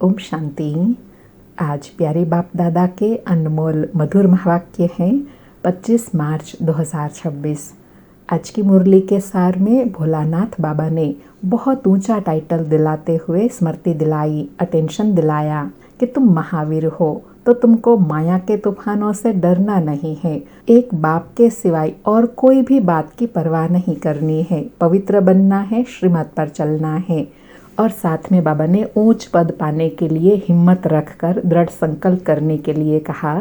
ओम शांति। आज प्यारे बाप दादा के अनमोल मधुर महावाक्य हैं 25 मार्च 2026। आज की मुरली के सार में भोलानाथ बाबा ने बहुत ऊंचा टाइटल दिलाते हुए स्मृति दिलाई, अटेंशन दिलाया कि तुम महावीर हो तो तुमको माया के तूफानों से डरना नहीं है। एक बाप के सिवाय और कोई भी बात की परवाह नहीं करनी है। पवित्र बनना है, श्रीमत पर चलना है। और साथ में बाबा ने ऊंच पद पाने के लिए हिम्मत रखकर दृढ़ संकल्प करने के लिए कहा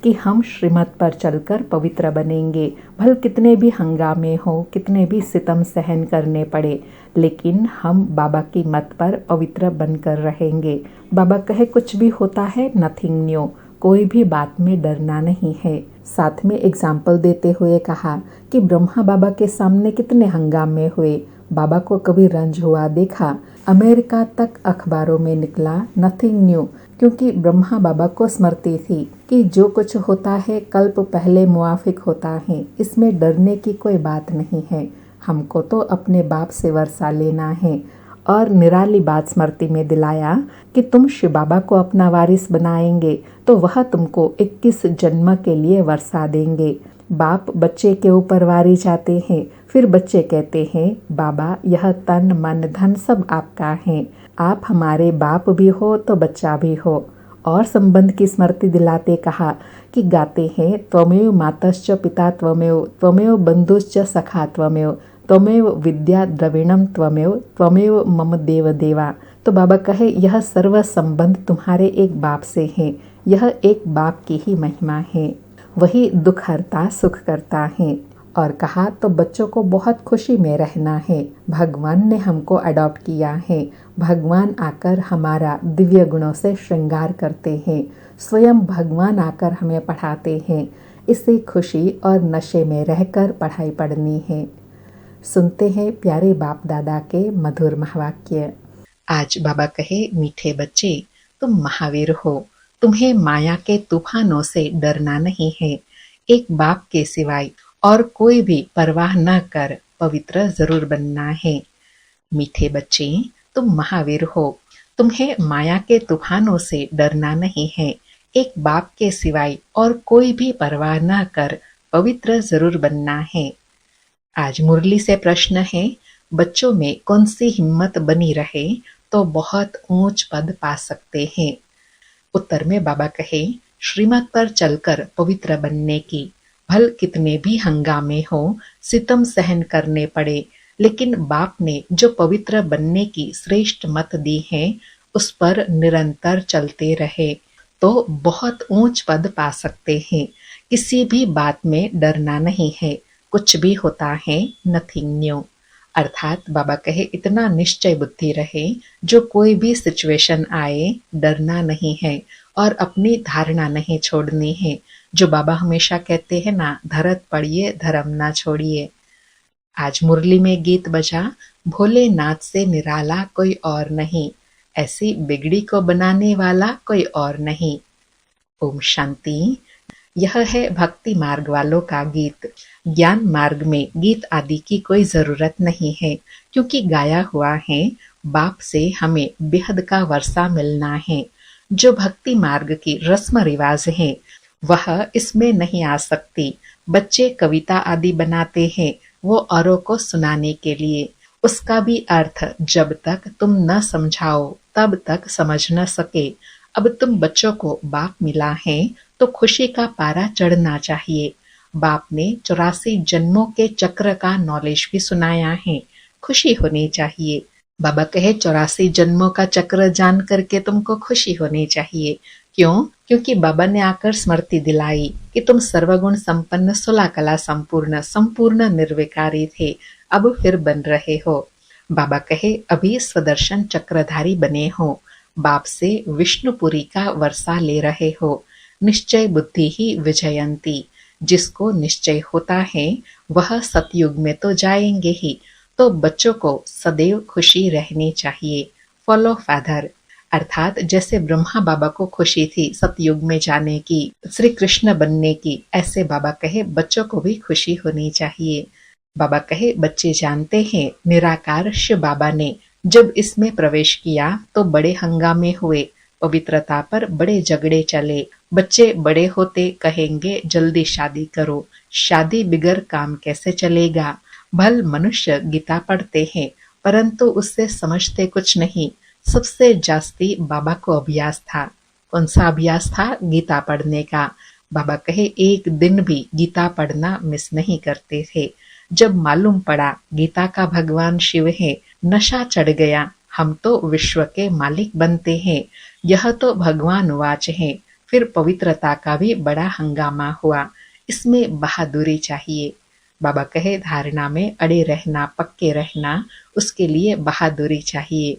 कि हम श्रीमत पर चलकर पवित्र बनेंगे। भल कितने भी हंगामे हो, कितने भी सितम सहन करने पड़े, लेकिन हम बाबा की मत पर पवित्र बनकर रहेंगे। बाबा कहे कुछ भी होता है, नथिंग न्यू, कोई भी बात में डरना नहीं है। साथ में एग्जाम्पल देते हुए कहा कि ब्रह्मा बाबा के सामने कितने हंगामे हुए, बाबा को कभी रंज हुआ देखा, अमेरिका तक अखबारों में निकला, नथिंग न्यू, क्योंकि ब्रह्मा बाबा को स्मृति थी कि जो कुछ होता है कल्प पहले मुआफिक होता है, इसमें डरने की कोई बात नहीं है। हमको तो अपने बाप से वर्षा लेना है। और निराली बात स्मृति में दिलाया कि तुम शिव बाबा को अपना वारिस बनाएंगे तो वह तुमको 21 जन्म के लिए वर्षा देंगे। बाप बच्चे के ऊपर वारी जाते हैं, फिर बच्चे कहते हैं बाबा यह तन मन धन सब आपका है, आप हमारे बाप भी हो तो बच्चा भी हो। और संबंध की स्मृति दिलाते कहा कि गाते हैं त्वमेव मातश्च पिता त्वमेव, त्वमेव बंधुश्च सखा त्वमेव, त्वमेव विद्या द्रविणम त्वमेव, त्वमेव मम देव देवा। तो बाबा कहे यह सर्व संबंध तुम्हारे एक बाप से है, यह एक बाप की ही महिमा है, वही दुख हरता सुख करता है। और कहा तो बच्चों को बहुत खुशी में रहना है। भगवान ने हमको अडॉप्ट किया है, भगवान आकर हमारा दिव्य गुणों से श्रृंगार करते हैं, स्वयं भगवान आकर हमें पढ़ाते हैं। इससे खुशी और नशे में रहकर पढ़ाई पढ़नी है। सुनते हैं प्यारे बाप दादा के मधुर महावाक्य। आज बाबा कहे मीठे बच्चे तुम महावीर हो, तुम्हें माया के तूफानों से डरना नहीं है। एक बाप के सिवाय और कोई भी परवाह न कर पवित्र जरूर बनना है। मीठे बच्चे तुम महावीर हो, तुम्हें माया के तूफानों से डरना नहीं है। एक बाप के सिवाय और कोई भी परवाह न कर पवित्र जरूर बनना है। आज मुरली से प्रश्न है, बच्चों में कौन सी हिम्मत बनी रहे तो बहुत ऊंच पद पा सकते हैं। उत्तर में बाबा कहे श्रीमत पर चलकर पवित्र बनने की। भल कितने भी हंगामे हो, सितम सहन करने पड़े, लेकिन बाप ने जो पवित्र बनने की श्रेष्ठ मत दी है उस पर निरंतर चलते रहे तो बहुत ऊंच पद पा सकते हैं। किसी भी बात में डरना नहीं है, कुछ भी होता है नथिंग न्यू। अर्थात बाबा कहे इतना निश्चय बुद्धि रहे, जो कोई भी सिचुएशन आए डरना नहीं है और अपनी धारणा नहीं छोड़नी है। जो बाबा हमेशा कहते हैं ना, धरत पड़िए धर्म ना छोड़िए। आज मुरली में गीत बजा, भोलेनाथ से निराला कोई और नहीं, ऐसी बिगड़ी को बनाने वाला कोई और नहीं। ओम शांति। यह है भक्ति मार्ग वालों का गीत। ज्ञान मार्ग में गीत आदि की कोई जरूरत नहीं है, क्योंकि गाया हुआ है बाप से हमें बेहद का वर्षा मिलना है। जो भक्ति मार्ग की रस्म रिवाज है वह इसमें नहीं आ सकती। बच्चे कविता आदि बनाते हैं वो औरों को सुनाने के लिए, उसका भी अर्थ जब तक तुम न समझाओ तब तक समझ न सके। अब तुम बच्चों को बाप मिला है तो खुशी का पारा चढ़ना चाहिए। बाप ने 84 जन्मों के चक्र का नॉलेज भी सुनाया है, खुशी होनी चाहिए। बाबा कहे 84 जन्मों का चक्र जान करके तुमको खुशी होनी चाहिए। क्यों? क्योंकि बाबा ने आकर स्मृति दिलाई कि तुम सर्वगुण संपन्न 16 कला संपूर्ण संपूर्ण निर्विकारी थे, अब फिर बन रहे हो। बाबा कहे अभी स्वदर्शन चक्रधारी बने हो, बाप से विष्णुपुरी का वर्षा ले रहे हो। निश्चय बुद्धि ही विजयंती, जिसको निश्चय होता है वह सतयुग में तो जाएंगे ही। तो बच्चों को सदैव खुशी रहनी चाहिए। फॉलो फादर, अर्थात जैसे ब्रह्मा बाबा को खुशी थी सतयुग में जाने की, श्री कृष्ण बनने की, ऐसे बाबा कहे बच्चों को भी खुशी होनी चाहिए। बाबा कहे बच्चे जानते हैं निराकार शिव बाबा ने जब इसमें प्रवेश किया तो बड़े हंगामे हुए, पवित्रता पर बड़े झगड़े चले। बच्चे बड़े होते कहेंगे जल्दी शादी करो, शादी बिगर काम कैसे चलेगा। भल मनुष्य गीता पढ़ते हैं परंतु उससे समझते कुछ नहीं। सबसे जास्ती बाबा को अभ्यास था। कौन सा अभ्यास था? गीता पढ़ने का। बाबा कहे एक दिन भी गीता पढ़ना मिस नहीं करते थे। जब मालूम पड़ा गीता का भगवान शिव है, नशा चढ़ गया। हम तो विश्व के मालिक बनते हैं, यह तो भगवान वाच है। फिर पवित्रता का भी बड़ा हंगामा हुआ। इसमें बहादुरी चाहिए। बाबा कहे धारणा में अड़े रहना, पक्के रहना, उसके लिए बहादुरी चाहिए।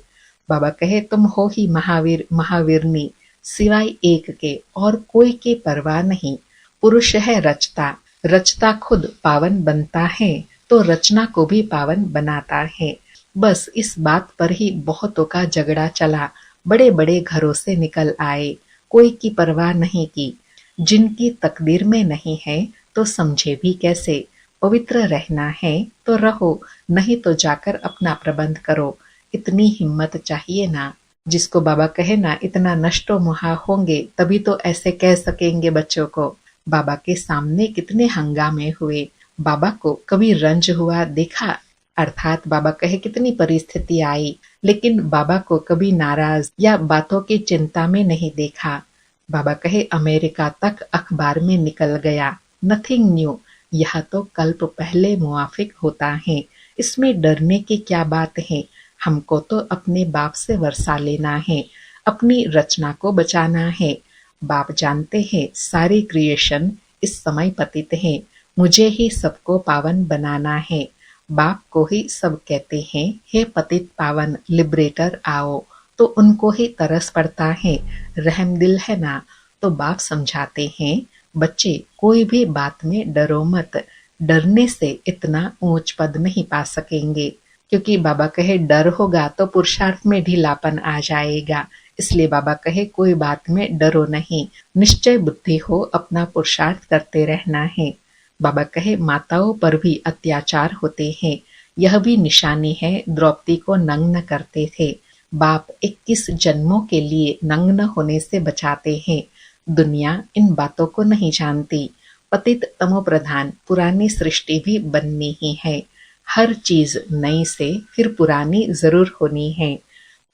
बाबा कहे तुम हो ही महावीर महावीरनी, सिवाय एक के और कोई की परवाह नहीं। पुरुष है रचता, रचता खुद पावन बनता है तो रचना को भी पावन बनाता है। बस इस बात पर ही बहुतों का झगड़ा चला। बड़े बड़े घरों से निकल आए, कोई की परवाह नहीं की। जिनकी तकदीर में नहीं है तो समझे भी कैसे। पवित्र रहना है तो रहो, नहीं तो जाकर अपना प्रबंध करो। इतनी हिम्मत चाहिए ना। जिसको बाबा कहे ना इतना नष्टो मुहा होंगे तभी तो ऐसे कह सकेंगे बच्चों को। बाबा के सामने कितने हंगामे हुए। बाबा को कभी रंज हुआ देखा? अर्थात बाबा कहे कितनी परिस्थिति आई, लेकिन बाबा को कभी नाराज या बातों की चिंता में नहीं देखा। बाबा कहे अमेरिका तक अखबार में निकल गया, नथिंग न्यू। यह तो कल्प पहले मुआफिक होता है, इसमें डरने की क्या बात है। हमको तो अपने बाप से वर्षा लेना है, अपनी रचना को बचाना है। बाप जानते हैं सारी क्रिएशन इस समय पतित है, मुझे ही सबको पावन बनाना है। बाप को ही सब कहते हैं हे पतित पावन लिबरेटर आओ, तो उनको ही तरस पड़ता है, रहम दिल है ना। तो बाप समझाते हैं बच्चे कोई भी बात में डरो मत, डरने से इतना ऊंच पद नहीं पा सकेंगे। क्योंकि बाबा कहे डर होगा तो पुरुषार्थ में ढीलापन आ जाएगा। इसलिए बाबा कहे कोई बात में डरो नहीं, निश्चय बुद्धि हो, अपना पुरुषार्थ करते रहना है। बाबा कहे माताओं पर भी अत्याचार होते हैं, यह भी निशानी है। द्रौपदी को नग्न करते थे, बाप 21 जन्मों के लिए नग्न होने से बचाते हैं। दुनिया इन बातों को नहीं जानती। पतित तमो प्रधान पुरानी सृष्टि भी बननी ही है। हर चीज नई से फिर पुरानी जरूर होनी है।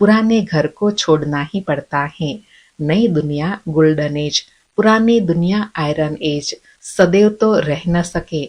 पुराने घर को छोड़ना ही पड़ता है। नई दुनिया गोल्डन एज, पुरानी दुनिया आयरन एज। सदैव तो रह न सके,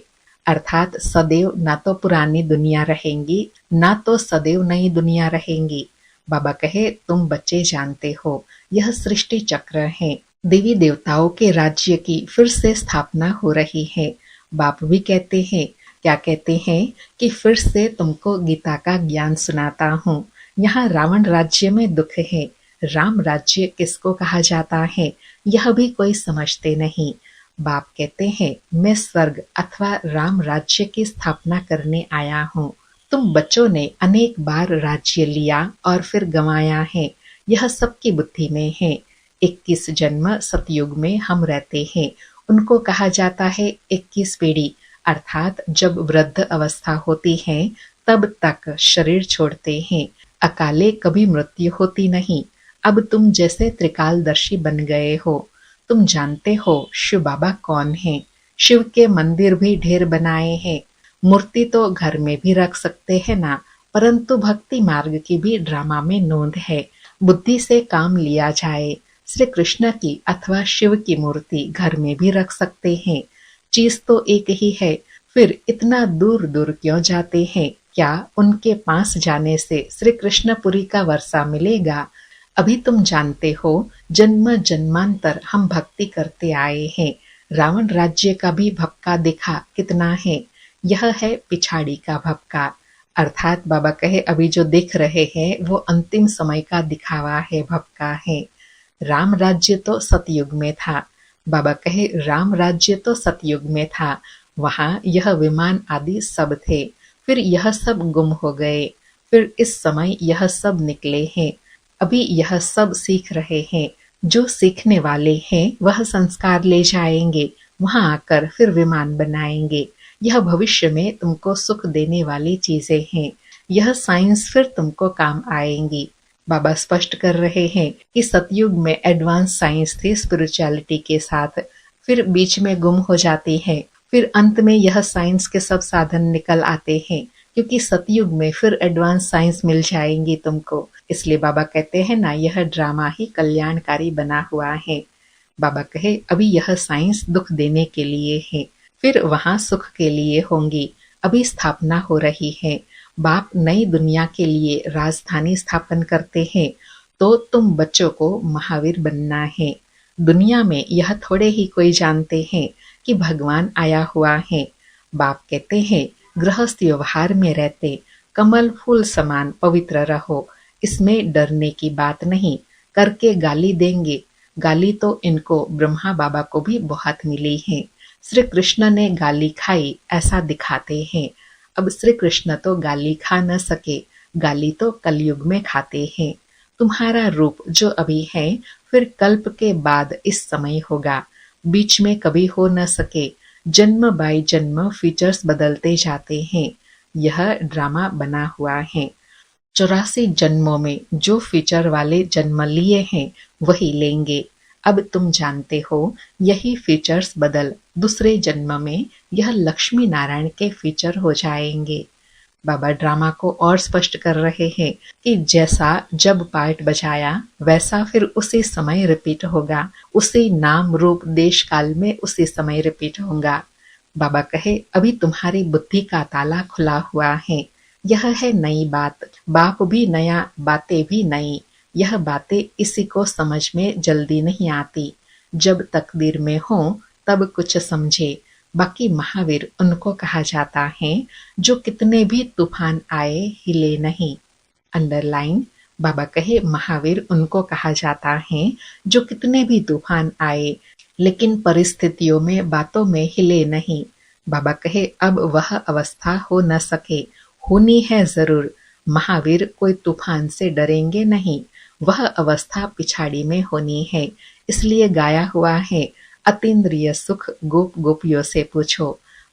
अर्थात सदैव ना तो पुरानी दुनिया रहेंगी ना तो सदैव नई दुनिया रहेंगी। बाबा कहे तुम बच्चे जानते हो यह सृष्टि चक्र है, देवी देवताओं के राज्य की फिर से स्थापना हो रही है। बाप भी कहते हैं, क्या कहते हैं कि फिर से तुमको गीता का ज्ञान सुनाता हूँ। यहाँ रावण राज्य में दुख है, राम राज्य किसको कहा जाता है यह भी कोई समझते नहीं। बाप कहते हैं मैं स्वर्ग अथवा राम राज्य की स्थापना करने आया हूँ। तुम बच्चों ने अनेक बार राज्य लिया और फिर गंवाया है, यह सबकी बुद्धि में है। 21 जन्म सतयुग में हम रहते हैं, उनको कहा जाता है 21 पीढ़ी। अर्थात जब वृद्ध अवस्था होती है तब तक शरीर छोड़ते हैं, अकाले कभी मृत्यु होती नहीं। अब तुम जैसे त्रिकालदर्शी बन गए हो, तुम जानते हो शिव बाबा कौन है। शिव के मंदिर भी ढेर बनाए हैं, मूर्ति तो घर में भी रख सकते हैं ना, परंतु भक्ति मार्ग की भी ड्रामा में नोंद है। बुद्धि से काम लिया जाए, श्री कृष्ण की अथवा शिव की मूर्ति घर में भी रख सकते हैं, चीज तो एक ही है। फिर इतना दूर दूर क्यों जाते हैं? क्या उनके पास जाने से श्री कृष्णपुरी का वर्षा मिलेगा? अभी तुम जानते हो जन्म जन्मांतर हम भक्ति करते आए हैं। रावण राज्य का भी भपका देखा कितना है, यह है पिछाड़ी का भपका। अर्थात बाबा कहे अभी जो देख रहे हैं वो अंतिम समय का दिखावा है, भपका है। राम राज्य तो सतयुग में था। बाबा कहे राम राज्य तो सतयुग में था, वहां यह विमान आदि सब थे, फिर यह सब गुम हो गए, फिर इस समय यह सब निकले हैं। अभी यह सब सीख रहे हैं, जो सीखने वाले हैं वह संस्कार ले जाएंगे, वहां आकर फिर विमान बनाएंगे। यह भविष्य में तुमको सुख देने वाली चीजें हैं, यह साइंस फिर तुमको काम आएंगी। बाबा स्पष्ट कर रहे हैं कि सतयुग में एडवांस साइंस थी स्पिरिचुअलिटी के साथ, फिर बीच में गुम हो जाती है, फिर अंत में यह साइंस के सब साधन निकल आते हैं, क्योंकि सतयुग में फिर एडवांस साइंस मिल जाएंगी तुमको। इसलिए बाबा कहते हैं ना, यह ड्रामा ही कल्याणकारी बना हुआ है। बाबा कहे अभी यह साइंस दुख देने के लिए है, फिर वहां सुख के लिए होंगी। अभी स्थापना हो रही है। बाप नई दुनिया के लिए राजधानी स्थापन करते हैं, तो तुम बच्चों को महावीर बनना है। दुनिया में यह थोड़े ही कोई जानते हैं कि भगवान आया हुआ है। बाप कहते हैं गृहस्थ व्यवहार में रहते कमल फूल समान पवित्र रहो, इसमें डरने की बात नहीं। करके गाली देंगे, गाली तो इनको ब्रह्मा बाबा को भी बहुत मिली है। श्री कृष्ण ने गाली खाई ऐसा दिखाते हैं। अब श्री कृष्ण तो गाली खा न सके, गाली तो कलयुग में खाते हैं। तुम्हारा रूप जो अभी है, फिर कल्प के बाद इस समय होगा, बीच में कभी हो न सके। जन्म बाय जन्म फीचर्स बदलते जाते हैं। यह ड्रामा बना हुआ है। 84 जन्मों में जो फीचर वाले जन्म लिए हैं वही लेंगे। अब तुम जानते हो यही फीचर्स बदल दूसरे जन्म में यह लक्ष्मी नारायण के फीचर हो जाएंगे। बाबा ड्रामा को और स्पष्ट कर रहे हैं कि जैसा जब पार्ट बजाया वैसा फिर उसी समय रिपीट होगा, उसी नाम रूप देश काल में उसी समय रिपीट होगा। बाबा कहे अभी तुम्हारी बुद्धि का ताला खुला हुआ है। यह है नई बात, बाप भी नया, बातें भी नई। यह बातें इसी को समझ में जल्दी नहीं आती। जब तकदीर में हो तब कुछ समझे। बाकी महावीर उनको कहा जाता है जो कितने भी तूफान आए हिले नहीं। अंडरलाइन, बाबा कहे महावीर उनको कहा जाता है जो कितने भी तूफान आए लेकिन परिस्थितियों में बातों में हिले नहीं। बाबा कहे अब वह अवस्था हो न सके, होनी है जरूर। महावीर कोई तूफान से डरेंगे नहीं, वह अवस्था पिछाड़ी में होनी है। इसलिए गाया हुआ है अतीन्द्रिय सुख गोप गोपियों से पूछो।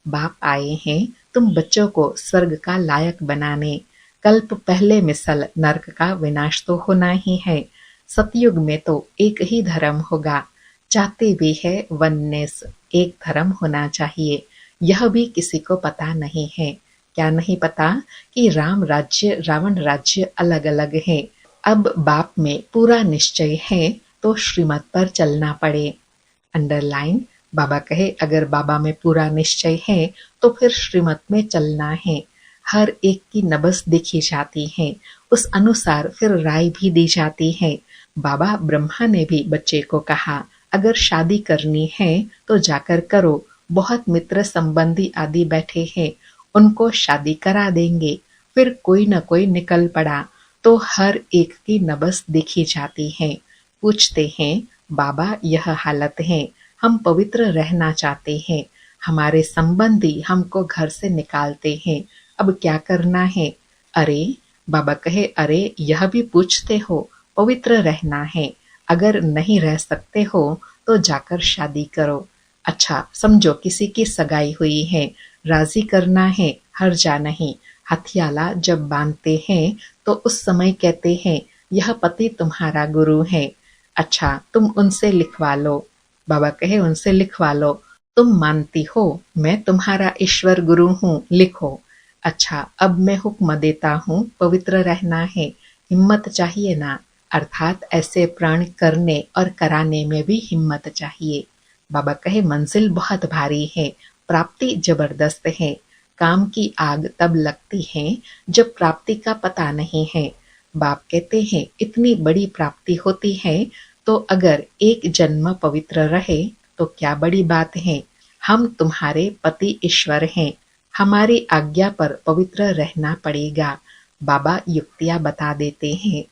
बाप आए हैं तुम बच्चों को स्वर्ग का लायक बनाने। कल्प पहले मिसल नरक का विनाश तो होना ही है। सतयुग में तो एक ही धर्म होगा। चाहते भी है वननेस, एक धर्म होना चाहिए। यह भी किसी को पता नहीं है। क्या नहीं पता कि राम राज्य रावण राज्य अलग अलग है। अब बाप में पूरा निश्चय है तो श्रीमत पर चलना पड़े। अंडरलाइन, बाबा कहे अगर बाबा में पूरा निश्चय है तो फिर श्रीमत में चलना है। हर एक की नब्ज देखी जाती है, उस अनुसार फिर राय भी दी जाती है। बाबा ब्रह्मा ने भी बच्चे को कहा अगर शादी करनी है तो जाकर करो, बहुत मित्र संबंधी आदि बैठे हैं, उनको शादी करा देंगे। फिर कोई न कोई निकल पड़ा तो हर एक की नब्ज देखी जाती है। पूछते हैं बाबा यह हालत है, हम पवित्र रहना चाहते हैं, हमारे संबंधी हमको घर से निकालते हैं, अब क्या करना है? अरे बाबा कहे अरे यह भी पूछते हो, पवित्र रहना है, अगर नहीं रह सकते हो तो जाकर शादी करो। अच्छा समझो किसी की सगाई हुई है, राजी करना है, हर्जा नहीं। हथियाला जब बांधते हैं तो उस समय कहते हैं यह पति तुम्हारा गुरु है। अच्छा तुम उनसे लिखवा लो। बाबा कहे उनसे लिखवा लो, तुम मानती हो मैं तुम्हारा ईश्वर गुरु हूँ, लिखो। अच्छा अब मैं हुक्म देता हूँ, पवित्र रहना है, हिम्मत चाहिए ना, अर्थात ऐसे प्रण करने और कराने में भी हिम्मत चाहिए। बाबा कहे मंजिल बहुत भारी है, प्राप्ति जबरदस्त है। काम की आग तब लगती है जब प्राप्ति का पता नहीं है। बाप कहते हैं इतनी बड़ी प्राप्ति होती है तो अगर एक जन्म पवित्र रहे तो क्या बड़ी बात है। हम तुम्हारे पति ईश्वर हैं, हमारी आज्ञा पर पवित्र रहना पड़ेगा। बाबा युक्तियां बता देते हैं।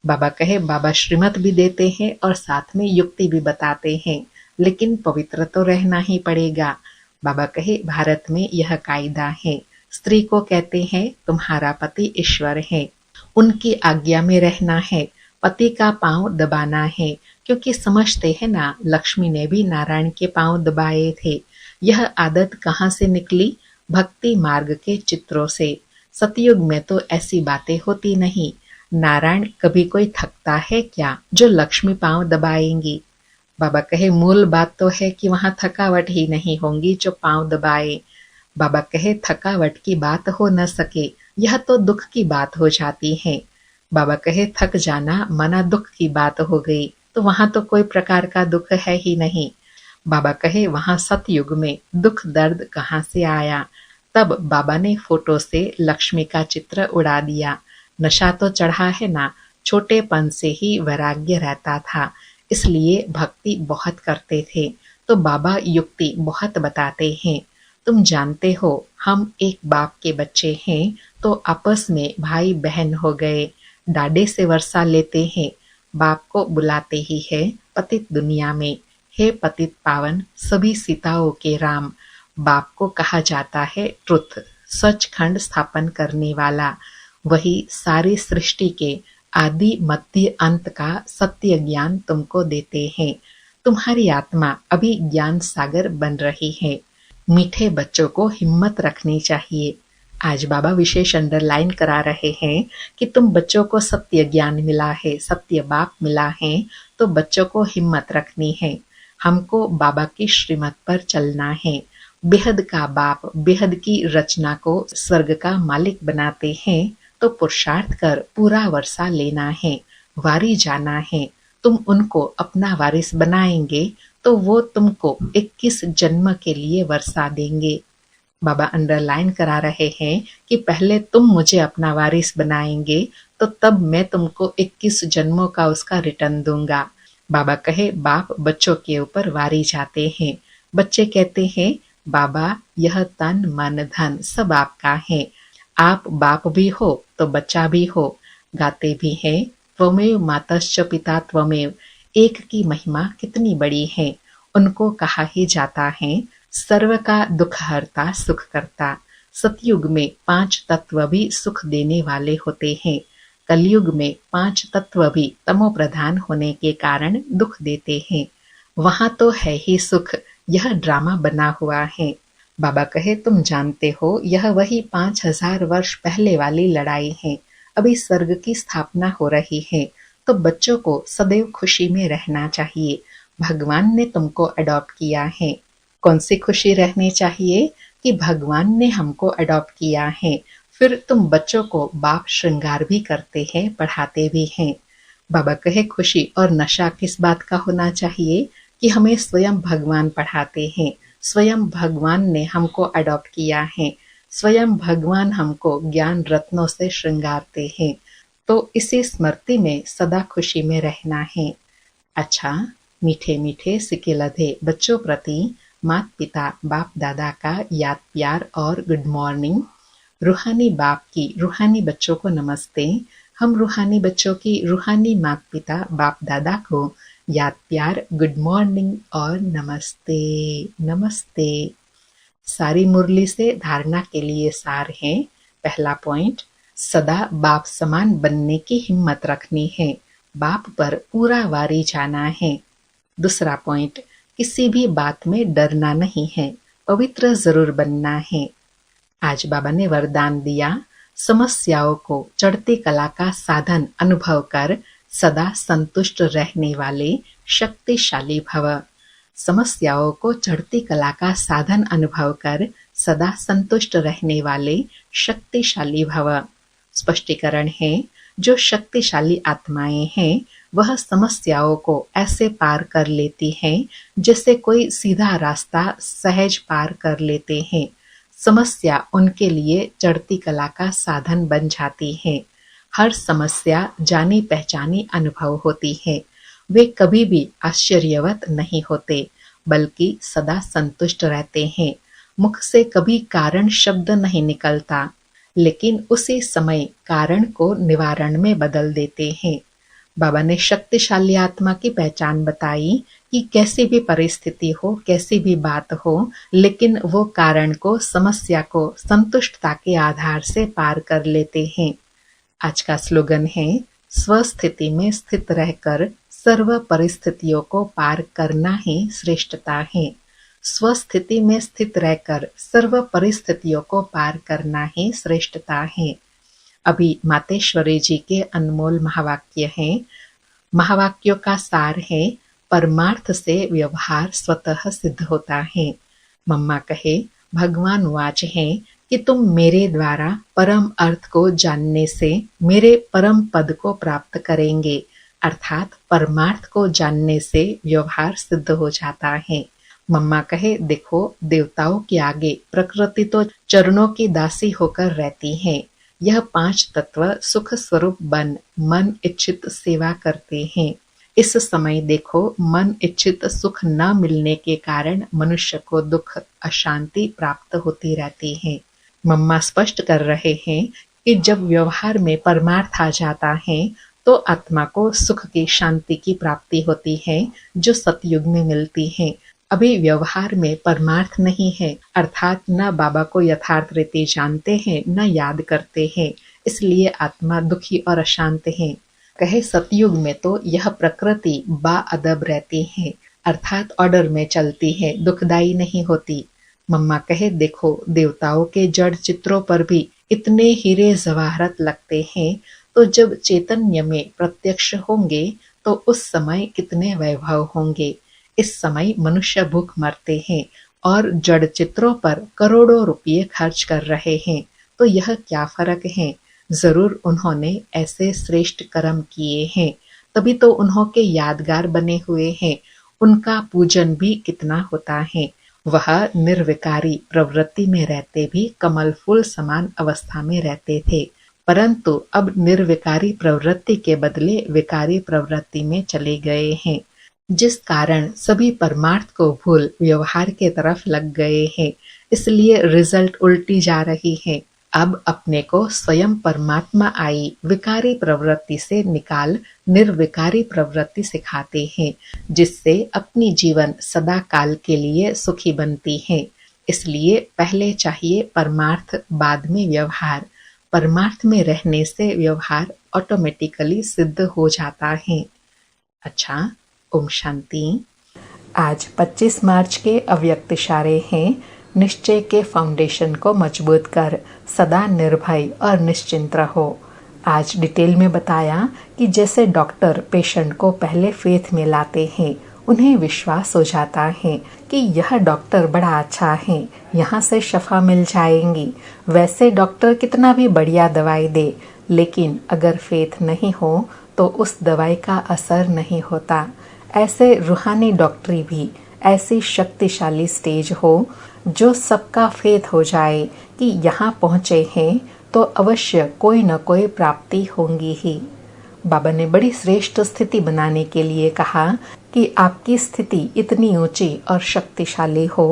बाबा कहे बाबा श्रीमत भी देते हैं और साथ में युक्ति भी बताते हैं, लेकिन पवित्र तो रहना ही पड़ेगा। बाबा कहे भारत में यह कायदा है, स्त्री को कहते हैं तुम्हारा पति ईश्वर है, उनकी आज्ञा में रहना है, पति का पांव दबाना है, क्योंकि समझते हैं ना लक्ष्मी ने भी नारायण के पांव दबाए थे। यह आदत कहाँ से निकली? भक्ति मार्ग के चित्रों से। सतयुग में तो ऐसी बातें होती नहीं, नारायण, कभी कोई थकता है क्या जो लक्ष्मी पांव दबाएंगी? बाबा कहे, मूल बात तो है कि वहां थकावट ही नहीं होंगी जो पांव दबाए। बाबा कहे, थकावट की बात हो न सके, यह तो दुख की बात हो जाती है। बाबा कहे, थक जाना माना दुख की बात हो गई, तो वहां तो कोई प्रकार का दुख है ही नहीं। बाबा कहे, वहां सतयुग में दुख दर्द कहाँ से आया? तब बाबा ने फोटो से लक्ष्मी का चित्र उड़ा दिया। नशा तो चढ़ा है ना, छोटेपन से ही वैराग्य रहता था, इसलिए भक्ति बहुत करते थे। तो बाबा युक्ति बहुत बताते हैं। तुम जानते हो, हम एक बाप के बच्चे हैं, तो आपस में भाई बहन हो गए, डाडे से वर्षा लेते हैं। बाप को बुलाते ही है पतित दुनिया में, हे पतित पावन सभी सीताओं के राम। बाप को कहा जाता है ट्रुथ, सचखंड स्थापन करने वाला। वही सारी सृष्टि के आदि मध्य अंत का सत्य ज्ञान तुमको देते हैं। तुम्हारी आत्मा अभी ज्ञान सागर बन रही है। मीठे बच्चों को हिम्मत रखनी चाहिए। आज बाबा विशेष अंडरलाइन करा रहे हैं कि तुम बच्चों को सत्य ज्ञान मिला है, सत्य बाप मिला है, तो बच्चों को हिम्मत रखनी है। हमको बाबा की श्रीमत पर चलना है। बेहद का बाप बेहद की रचना को स्वर्ग का मालिक बनाते हैं, तो पुरुषार्थ कर पूरा वर्षा लेना है, वारी जाना है। तुम उनको अपना वारिस बनाएंगे तो वो तुमको 21 जन्म के लिए वर्षा देंगे। बाबा अंडरलाइन करा रहे हैं कि पहले तुम मुझे अपना वारिस बनाएंगे, तो तब मैं तुमको 21 जन्मों का उसका रिटर्न दूंगा। बाबा कहे, बाप बच्चों के ऊपर वारी जाते हैं। बच्चे कहते हैं, बाबा यह तन मन धन सब आपका है। आप बाप भी हो तो बच्चा भी हो। गाते भी हैं, त्वमेव मातश्च पिता त्वमेव। एक की महिमा कितनी बड़ी है। उनको कहा ही जाता है सर्व का दुख हरता सुख करता। सतयुग में 5 तत्व भी सुख देने वाले होते हैं। कलयुग में 5 तत्व भी तमो प्रधान होने के कारण दुख देते हैं। वहां तो है ही सुख, यह ड्रामा बना हुआ है। बाबा कहे, तुम जानते हो यह वही 5000 वर्ष पहले वाली लड़ाई है। अभी स्वर्ग की स्थापना हो रही है, तो बच्चों को सदैव खुशी में रहना चाहिए। भगवान ने तुमको अडॉप्ट किया है। कौन सी खुशी रहनी चाहिए कि भगवान ने हमको अडॉप्ट किया है। फिर तुम बच्चों को बाप श्रृंगार भी करते हैं, पढ़ाते भी हैं। बाबा कहे, खुशी और नशा किस बात का होना चाहिए कि हमें स्वयं भगवान पढ़ाते हैं, स्वयं भगवान ने हमको अडॉप्ट किया है, स्वयं भगवान हमको ज्ञान रत्नों से श्रृंगारते हैं। तो इसी स्मृति में सदा खुशी में रहना है। अच्छा, मीठे मीठे सिके लधे बच्चों प्रति माता पिता बाप दादा का याद प्यार और गुड मॉर्निंग। रूहानी बाप की रूहानी बच्चों को नमस्ते। हम रूहानी बच्चों की रूहानी माता पिता बाप दादा को याद प्यार, गुड मॉर्निंग और नमस्ते नमस्ते। सारी मुरली से धारणा के लिए सार है। पहला पॉइंट, सदा बाप समान बनने की हिम्मत रखनी है, बाप पर पूरा वारी जाना है। दूसरा पॉइंट, किसी भी बात में डरना नहीं है, पवित्र जरूर बनना है। आज बाबा ने वरदान दिया, समस्याओं को चढ़ती कला का साधन अनुभव कर सदा संतुष्ट रहने वाले शक्तिशाली भव। समस्याओं को चढ़ती कला का साधन अनुभव कर सदा संतुष्ट रहने वाले शक्तिशाली भव। स्पष्टीकरण है, जो शक्तिशाली आत्माएं हैं वह समस्याओं को ऐसे पार कर लेती हैं जैसे कोई सीधा रास्ता सहज पार कर लेते हैं। समस्या उनके लिए चढ़ती कला का साधन बन जाती है। हर समस्या जानी पहचानी अनुभव होती है। वे कभी भी आश्चर्यवत नहीं होते, बल्कि सदा संतुष्ट रहते हैं। मुख से कभी कारण शब्द नहीं निकलता, लेकिन उसी समय कारण को निवारण में बदल देते हैं। बाबा ने शक्तिशाली आत्मा की पहचान बताई कि कैसी भी परिस्थिति हो, कैसी भी बात हो, लेकिन वो कारण को, समस्या को संतुष्टता के आधार से पार कर लेते हैं। आज का स्लोगन है, स्वस्थिति में स्थित रहकर सर्व परिस्थितियों को पार करना ही श्रेष्ठता है। स्वस्थिति में स्थित रहकर सर्व परिस्थितियों को पार करना ही श्रेष्ठता है। अभी मातेश्वरी जी के अनमोल महावाक्य हैं। महावाक्यों का सार है, परमार्थ से व्यवहार स्वतः सिद्ध होता है। मम्मा कहे, भगवान वाच है कि तुम मेरे द्वारा परम अर्थ को जानने से मेरे परम पद को प्राप्त करेंगे, अर्थात परमार्थ को जानने से व्यवहार सिद्ध हो जाता है। मम्मा कहे, देखो देवताओं के आगे प्रकृति तो चरणों की दासी होकर रहती है। यह 5 तत्व सुख स्वरूप बन मन इच्छित सेवा करते हैं। इस समय देखो, मन इच्छित सुख न मिलने के कारण मनुष्य को दुख अशांति प्राप्त होती रहती है। मम्मा स्पष्ट कर रहे हैं कि जब व्यवहार में परमार्थ आ जाता है तो आत्मा को सुख की शांति की प्राप्ति होती है, जो सतयुग में मिलती है। अभी व्यवहार में परमार्थ नहीं है, अर्थात न बाबा को यथार्थ रीति जानते हैं न याद करते हैं, इसलिए आत्मा दुखी और अशांत है। कहे, सतयुग में तो यह प्रकृति बाअदब रहती है, अर्थात ऑर्डर में चलती है, दुखदाई नहीं होती। मम्मा कहे, देखो देवताओं के जड़ चित्रों पर भी इतने हीरे जवाहरत लगते हैं, तो जब चैतन्य में प्रत्यक्ष होंगे तो उस समय कितने वैभव होंगे। इस समय मनुष्य भूख मरते हैं और जड़ चित्रों पर करोड़ों रुपये खर्च कर रहे हैं, तो यह क्या फर्क है। जरूर उन्होंने ऐसे श्रेष्ठ कर्म किए हैं, तभी तो उन्होंने यादगार बने हुए हैं। उनका पूजन भी कितना होता है। वह निर्विकारी प्रवृत्ति में रहते भी कमल फूल समान अवस्था में रहते थे, परंतु अब निर्विकारी प्रवृत्ति के बदले विकारी प्रवृत्ति में चले गए हैं, जिस कारण सभी परमार्थ को भूल व्यवहार के तरफ लग गए हैं। इसलिए रिजल्ट उल्टी जा रही है। अब अपने को स्वयं परमात्मा आई विकारी प्रवृत्ति से निकाल निर्विकारी प्रवृत्ति सिखाते हैं, जिससे अपनी जीवन सदा काल के लिए सुखी बनती है। इसलिए पहले चाहिए परमार्थ, बाद में व्यवहार। परमार्थ में रहने से व्यवहार ऑटोमेटिकली सिद्ध हो जाता है। अच्छा, ओम शांति। आज 25 मार्च के अव्यक्त इशारे हैं। निश्चय के फाउंडेशन को मजबूत कर सदा निर्भय और निश्चिंत रहो। आज डिटेल में बताया कि जैसे डॉक्टर पेशेंट को पहले फेथ में लाते हैं, उन्हें विश्वास हो जाता है कि यह डॉक्टर बड़ा अच्छा है, यहाँ से शफा मिल जाएंगी। वैसे डॉक्टर कितना भी बढ़िया दवाई दे, लेकिन अगर फेथ नहीं हो तो उस दवाई का असर नहीं होता। ऐसे रूहानी डॉक्टरी भी ऐसी शक्तिशाली स्टेज हो जो सबका फेथ हो जाए कि यहाँ पहुँचे हैं तो अवश्य कोई न कोई प्राप्ति होंगी ही। बाबा ने बड़ी श्रेष्ठ स्थिति बनाने के लिए कहा कि आपकी स्थिति इतनी ऊंची और शक्तिशाली हो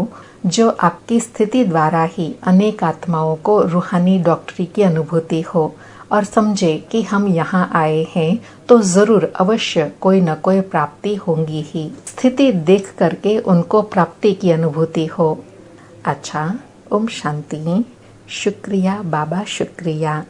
जो आपकी स्थिति द्वारा ही अनेक आत्माओं को रूहानी डॉक्टरी की अनुभूति हो और समझे कि हम यहाँ आए हैं तो जरूर अवश्य कोई न कोई प्राप्ति होंगी ही। स्थिति देख करके उनको प्राप्ति की अनुभूति हो। अच्छा, ओम शांति। शुक्रिया बाबा, शुक्रिया।